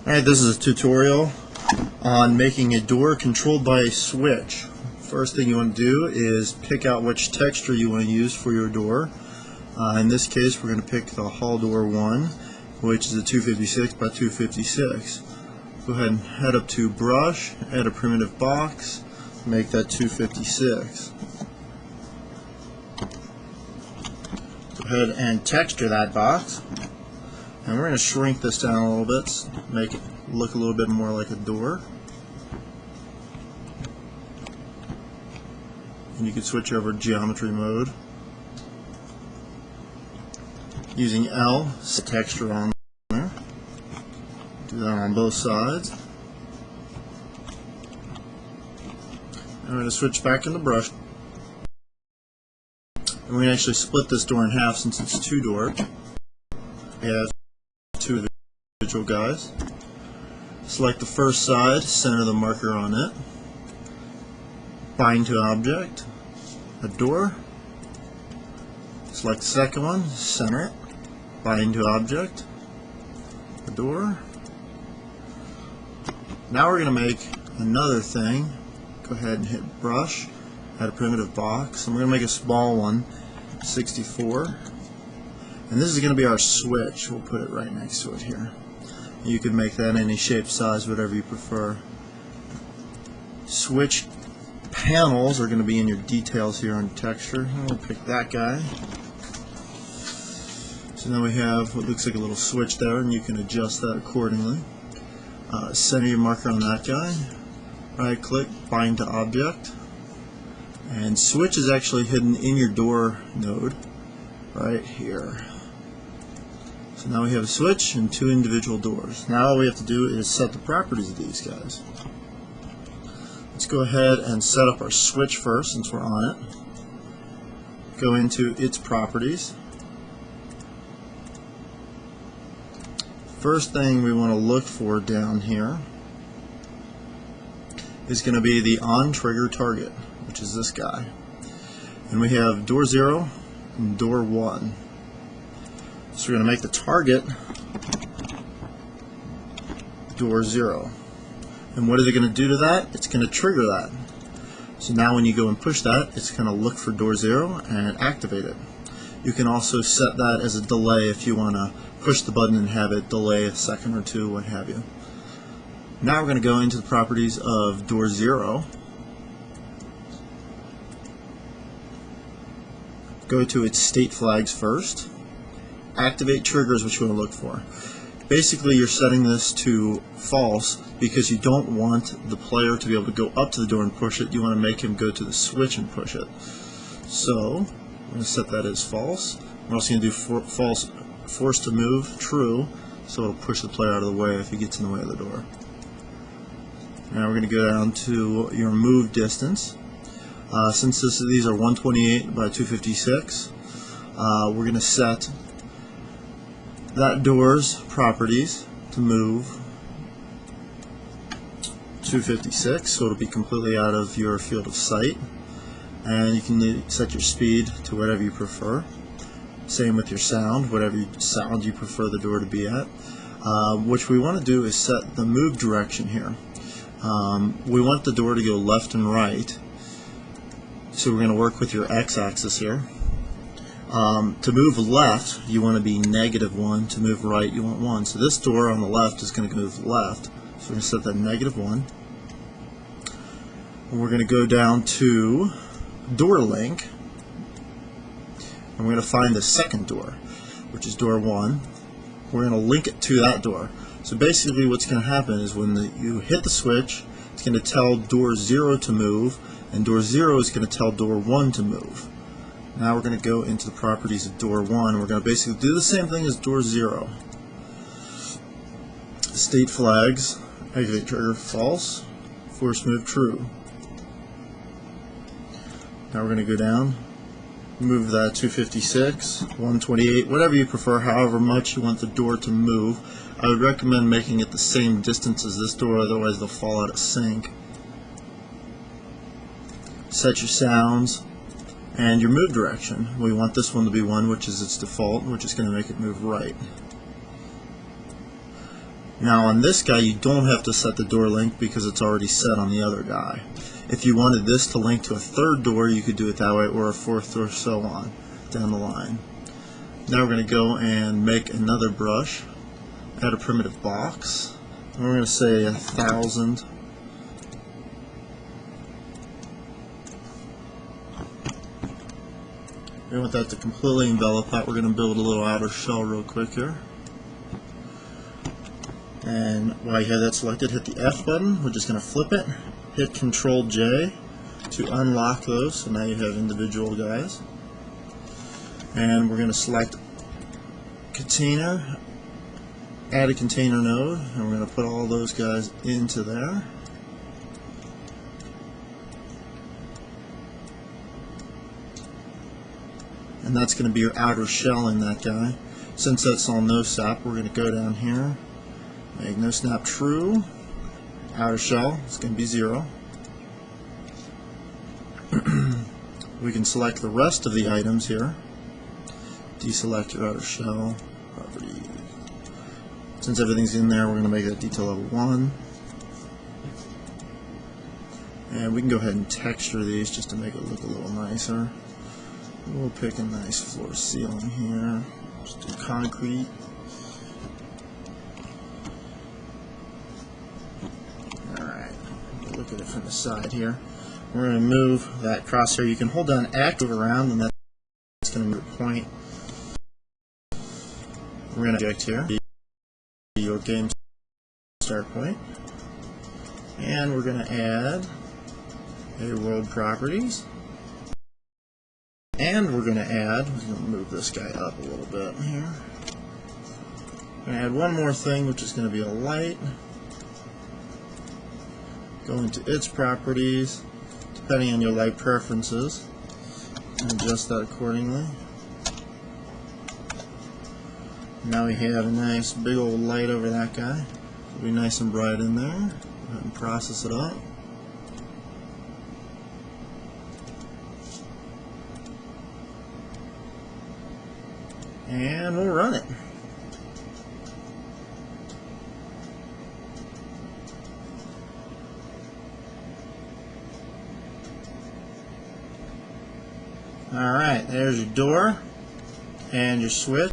Alright, this is a tutorial on making a door controlled by a switch. First thing you want to do is pick out which texture you want to use for your door. In this case, we're going to pick the Hall Door 1, which is a 256 by 256. Go ahead and head up to Brush, add a primitive box, make that 256. Go ahead and texture that box. And we're going to shrink this down a little bit, make it look a little bit more like a door. And you can switch over to geometry mode. Using L, set texture on there. Do that on both sides. And we're going to switch back into Brush. And we're going to actually split this door in half since it's two door. We have two individual guys. Select the first side, center the marker on it. Bind to object, a door. Select the second one, center it. Bind to object, a door. Now we're going to make another thing. Go ahead and hit Brush, add a primitive box, and we're going to make a small one, 64. And this is going to be our switch. We'll put it right next to it here. You can make that any shape, size, whatever you prefer. Switch panels are going to be in your details here on texture. We'll pick that guy. So now we have what looks like a little switch there, and you can adjust that accordingly. Center your marker on that guy. Right click, bind to object. And switch is actually hidden in your door node right here. So now we have a switch and two individual doors. Now all we have to do is set the properties of these guys. Let's go ahead and set up our switch first since we're on it. Go into its properties. First thing we want to look for down here is going to be the on trigger target, which is this guy. And we have door 0 and door 1. So we're going to make the target door 0. And what is it going to do to that? It's going to trigger that. So now when you go and push that, it's going to look for door 0 and activate it. You can also set that as a delay if you want to push the button and have it delay a second or two, what have you. Now we're going to go into the properties of door 0. Go to its state flags first. Activate triggers, which you want to look for. Basically, you're setting this to false because you don't want the player to be able to go up to the door and push it. You want to make him go to the switch and push it. So we're going to set that as false. We're also going to do false, force to move, true, so it'll push the player out of the way if he gets in the way of the door. Now we're going to go down to your move distance. Since these are 128 by 256, we're going to set that door's properties to move 256, so it'll be completely out of your field of sight. And you can set your speed to whatever you prefer. Same with your sound, whatever sound you prefer the door to be at. What we want to do is set the move direction here. We want the door to go left and right, so we're going to work with your x-axis here. To move left, you want to be -1. To move right, you want 1. So this door on the left is going to move left. So we're going to set that -1. And we're going to go down to door link, and we're going to find the second door, which is door 1. We're going to link it to that door. So basically what's going to happen is when you hit the switch, it's going to tell door 0 to move, and door 0 is going to tell door 1 to move. Now we're going to go into the properties of door 1. We're going to basically do the same thing as door 0. State flags, activate trigger, false, force move, true. Now we're going to go down, move that 256, 128, whatever you prefer, however much you want the door to move. I would recommend making it the same distance as this door, otherwise they'll fall out of sync. Set your sounds and your move direction. We want this one to be 1, which is its default, which is going to make it move right. Now on this guy you don't have to set the door length because it's already set on the other guy. If you wanted this to link to a third door, you could do it that way, or a fourth, or so on down the line. Now we're going to go and make another brush, add a primitive box, and we're going to say 1,000. We want that to completely envelop that. We're going to build a little outer shell real quick here. And while you have that selected, hit the F button. We're just going to flip it. Hit Control J to unlock those. So now you have individual guys. And we're going to select container, add a container node, and we're going to put all those guys into there. And that's going to be your outer shell in that guy. Since that's all no snap, we're going to go down here, make no snap true, outer shell, it's going to be 0. We can select the rest of the items here. Deselect your outer shell, property. Since everything's in there, we're going to make that detail level 1. And we can go ahead and texture these just to make it look a little nicer. We'll pick a nice floor ceiling here. Just do concrete. Alright, look at it from the side here. We're going to move that crosshair. You can hold down active around, and that's going to move your point. We're going to object here, your game start point. And we're going to add a world properties. And we're going to add, I'm going to move this guy up a little bit here. I'm going to add one more thing, which is going to be a light. Go into its properties, depending on your light preferences, and adjust that accordingly. Now we have a nice big old light over that guy. It'll be nice and bright in there. Go ahead and process it up. And we'll run it. Alright, there's your door and your switch.